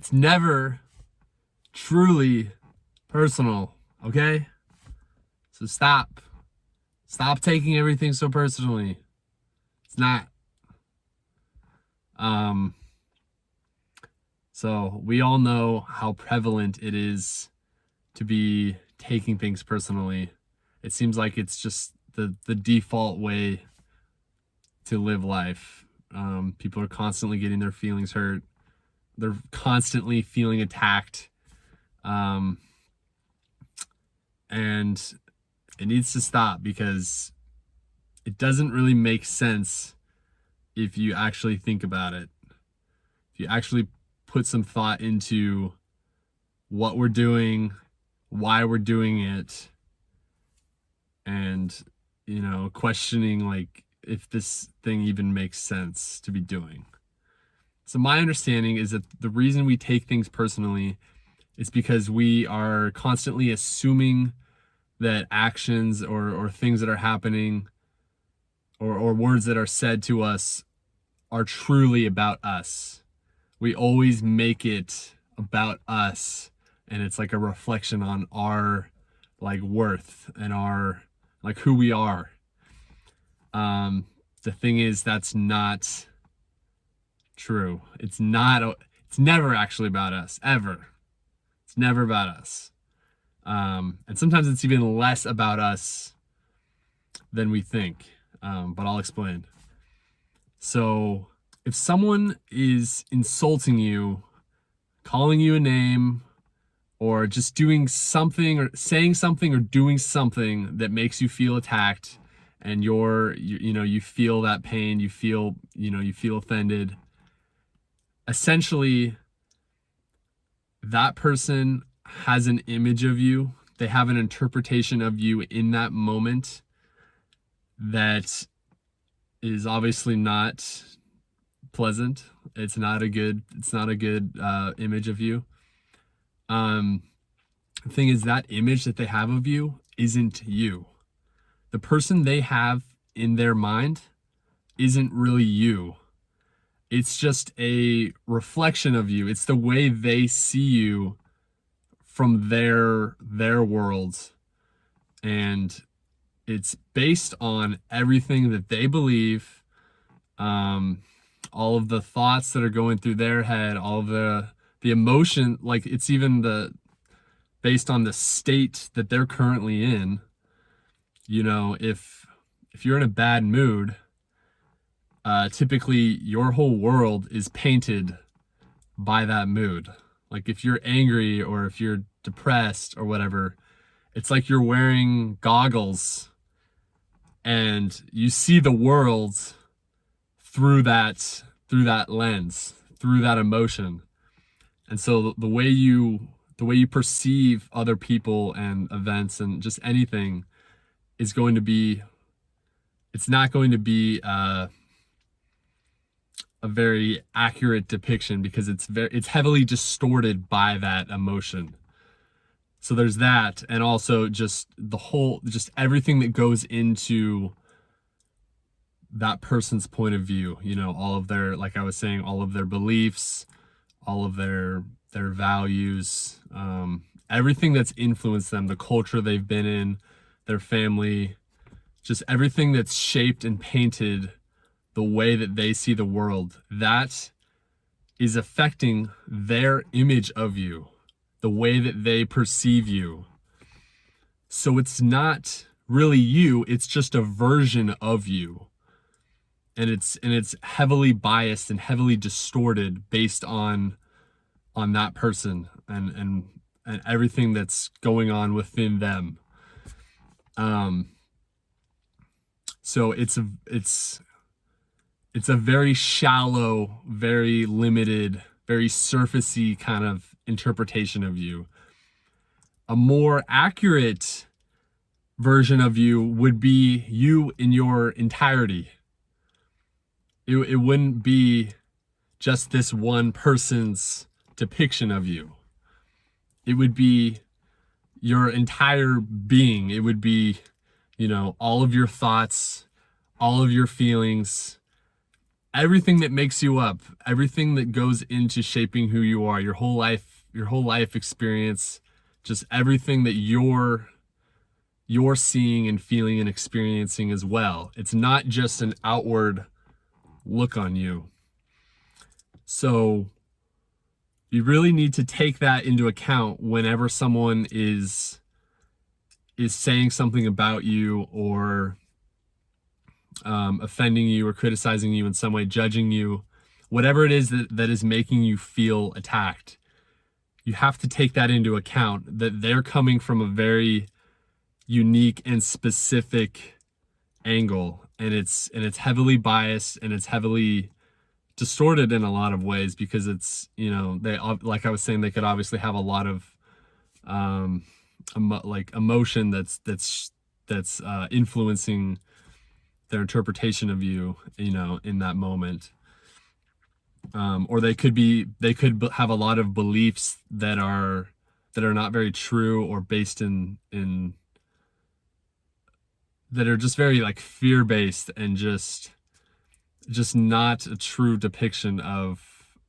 It's never truly personal, okay? So stop. Stop taking everything so personally. It's not. Um, so we all know how prevalent it is to be taking things personally. It seems like it's just the default way to live life. People are constantly getting their feelings hurt. They're constantly feeling attacked. Um, and it needs to stop because it doesn't really make sense if you actually think about it. If you actually put some thought into what we're doing, why we're doing it, and, questioning like if this thing even makes sense to be doing. So my understanding is that the reason we take things personally is because we are constantly assuming that actions or things that are happening or words that are said to us are truly about us. We always make it about us, and it's like a reflection on our like worth and our like who we are. The thing is that's not true. It's never actually about us, ever. It's never about us. And sometimes it's even less about us than we think. But I'll explain. So if someone is insulting you, calling you a name, or just doing something or saying something or doing something that makes you feel attacked, and you feel that pain, you feel offended, essentially that person has an image of you. They have an interpretation of you in that moment that is obviously not pleasant. It's not a good image of you. The thing is, that image that they have of you isn't you. The person they have in their mind isn't really you. It's just a reflection of you. It's the way they see you from their world, and it's based on everything that they believe, all of the thoughts that are going through their head, all of the emotion. Like, it's even the based on the state that they're currently in. If you're in a bad mood, typically your whole world is painted by that mood. Like, if you're angry or if you're depressed or whatever, it's like you're wearing goggles and you see the world through that lens, through that emotion. And so the way you perceive other people and events and just anything is going to be it's not going to be a very accurate depiction because it's heavily distorted by that emotion. So there's that, and also just just everything that goes into that person's point of view. All of their, like I was saying, all of their beliefs, all of their values, everything that's influenced them, the culture they've been in, their family, just everything that's shaped and painted the way that they see the world, that is affecting their image of you, the way that they perceive you. So it's not really you, it's just a version of you. And it's heavily biased and heavily distorted based on that person and everything that's going on within them. So it's a very shallow, very limited, very surfacey kind of interpretation of you. A more accurate version of you would be you in your entirety. It wouldn't be just this one person's depiction of you. It would be your entire being. It would be, all of your thoughts, all of your feelings, everything that makes you up, everything that goes into shaping who you are, your whole life experience, just everything that you're seeing and feeling and experiencing as well. It's not just an outward look on you. So you really need to take that into account whenever someone is saying something about you, or offending you or criticizing you in some way, judging you, whatever it is that is making you feel attacked. You have to take that into account, that they're coming from a very unique and specific angle, and it's heavily biased, and it's heavily distorted in a lot of ways, because it's, you know, they, like I was saying, they could obviously have a lot of like emotion that's influencing their interpretation of you, you know, in that moment. Or they could have a lot of beliefs that are not very true, or based in that are just very like fear-based, and just not a true depiction of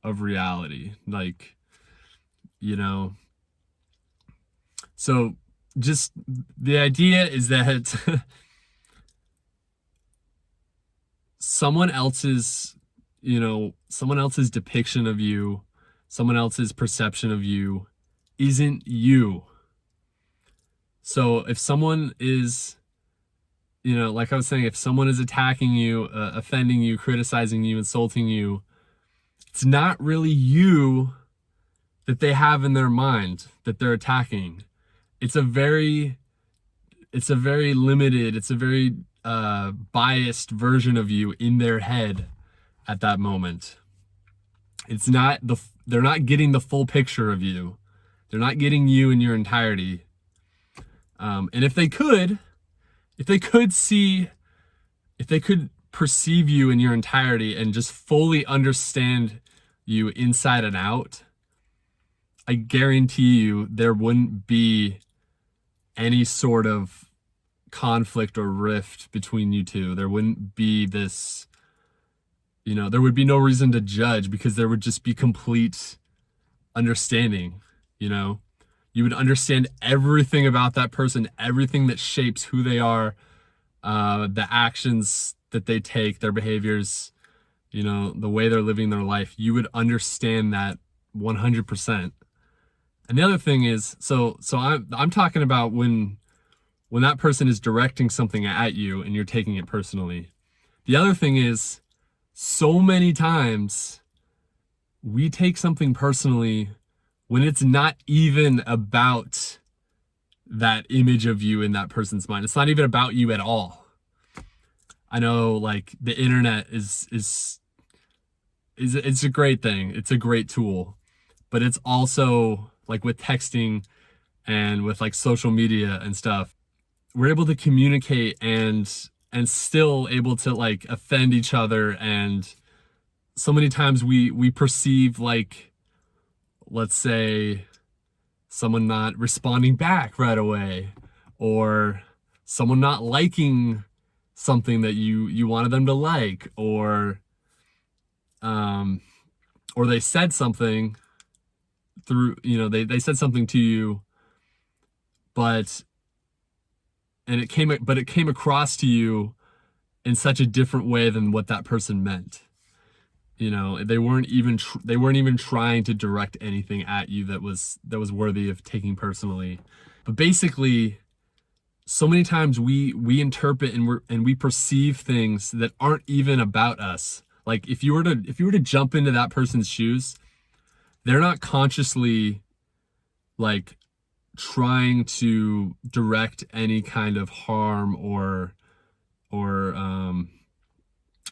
reality, like, you know. So just the idea is that someone else's depiction of you, someone else's perception of you isn't you. So if someone is, you know, like I was saying, if someone is attacking you, offending you, criticizing you, insulting you, it's not really you that they have in their mind that they're attacking. It's a very limited, it's a very biased version of you in their head at that moment. It's not they're not getting the full picture of you. They're not getting you in your entirety. And if they could perceive you in your entirety and just fully understand you inside and out, I guarantee you there wouldn't be any sort of conflict or rift between you two. There wouldn't be this, you know, there would be no reason to judge, because there would just be complete understanding, you know. You would understand everything about that person, everything that shapes who they are, the actions that they take, their behaviors, you know, the way they're living their life. You would understand that 100%. And the other thing is, so I'm talking about when that person is directing something at you and you're taking it personally. The other thing is, so many times we take something personally when it's not even about that image of you in that person's mind. It's not even about you at all. I know, like, the internet is it's a great thing. It's a great tool, but it's also, like, with texting and with like social media and stuff, we're able to communicate and still able to like offend each other. And so many times we perceive, like, let's say, someone not responding back right away, or someone not liking something that you wanted them to like, or they said something through, you know, they said something to you, but it came across to you in such a different way than what that person meant. You know, they weren't even trying to direct anything at you that was worthy of taking personally. But basically, so many times we interpret and we perceive things that aren't even about us. Like, if you were to jump into that person's shoes, they're not consciously, like, trying to direct any kind of harm or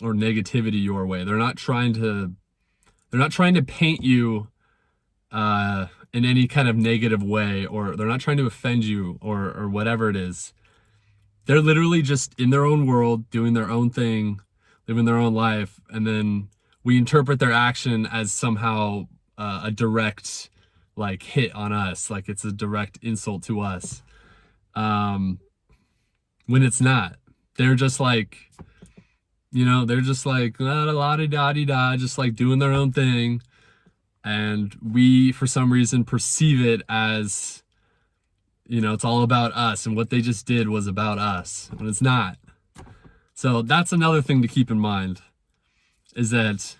negativity your way. They're not trying to paint you in any kind of negative way, or they're not trying to offend you, or whatever it is. They're literally just in their own world, doing their own thing, living their own life, and then we interpret their action as somehow a direct, like, hit on us, like it's a direct insult to us, when it's not. They're just, like, You know, they're just like la la da da da, just like doing their own thing. And we, for some reason, perceive it as, you know, it's all about us, and what they just did was about us, when it's not. So that's another thing to keep in mind, is that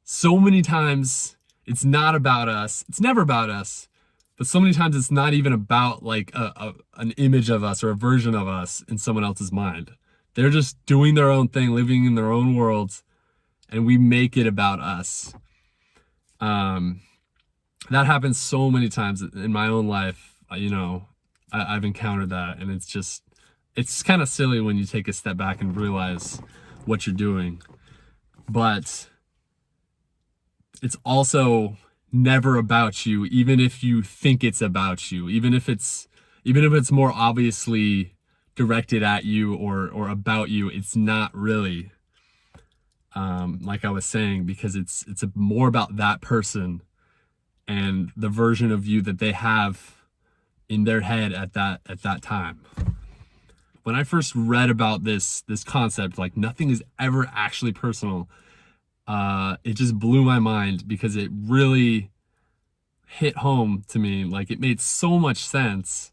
so many times it's not about us. It's never about us. But so many times it's not even about like an image of us or a version of us in someone else's mind. They're just doing their own thing, living in their own worlds, and we make it about us. That happens so many times in my own life. You know, I've encountered that, and it's kind of silly when you take a step back and realize what you're doing. But it's also never about you, even if you think it's about you, even if it's more obviously directed at you or about you. It's not really, like I was saying, because it's more about that person and the version of you that they have in their head at that time. When I first read about this concept, like nothing is ever actually personal, it just blew my mind, because it really hit home to me. Like, it made so much sense,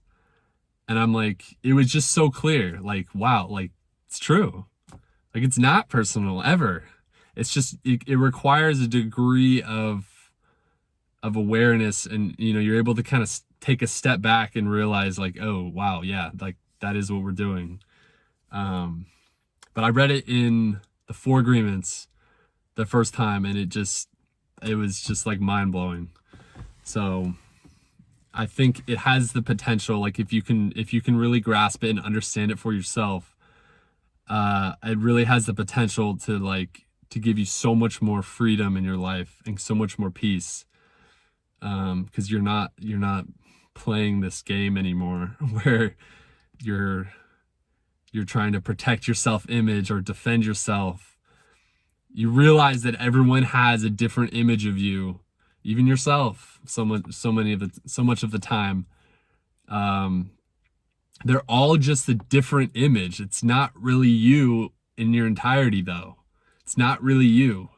and I'm like, it was just so clear. Like, wow, like it's true. Like, it's not personal ever. It's just it requires a degree of awareness, and you know, you're able to kind of take a step back and realize like, oh wow, yeah, like that is what we're doing. But I read it in the Four Agreements the first time, and it was just like mind-blowing. So I think it has the potential, like if you can really grasp it and understand it for yourself, it really has the potential to give you so much more freedom in your life and so much more peace, because you're not playing this game anymore where you're trying to protect your self-image or defend yourself. You realize that everyone has a different image of you, even yourself. So much of the time, they're all just a different image. It's not really you in your entirety, though. It's not really you.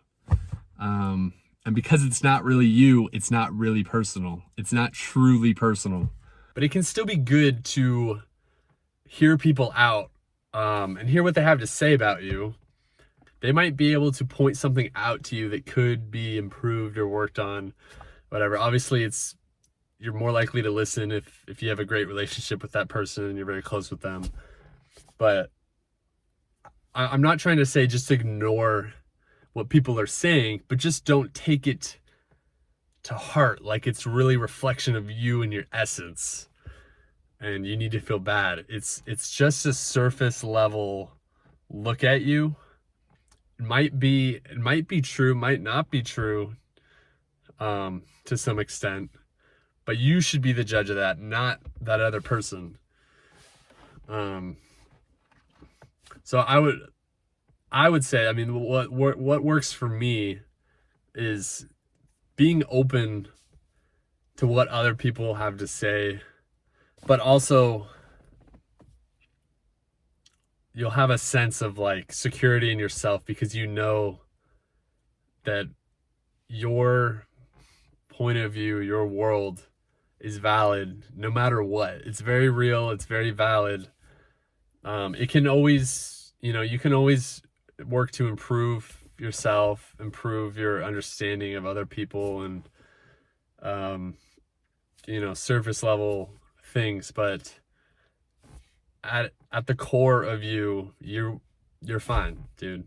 And because it's not really you, it's not really personal. It's not truly personal. But it can still be good to hear people out, and hear what they have to say about you. They might be able to point something out to you that could be improved or worked on, whatever. Obviously, you're more likely to listen if you have a great relationship with that person and you're very close with them. But I'm not trying to say just ignore what people are saying, but just don't take it to heart like it's really reflection of you and your essence, and you need to feel bad. It's just a surface level look at you. It might be true, might not be true, to some extent, but you should be the judge of that, not that other person. So I would say, I mean, what works for me is being open to what other people have to say, but also you'll have a sense of like security in yourself, because you know that your point of view, your world is valid no matter what. It's very real. It's very valid. It can always, you can always work to improve yourself, improve your understanding of other people, and surface level things, but at the core of you're fine, dude.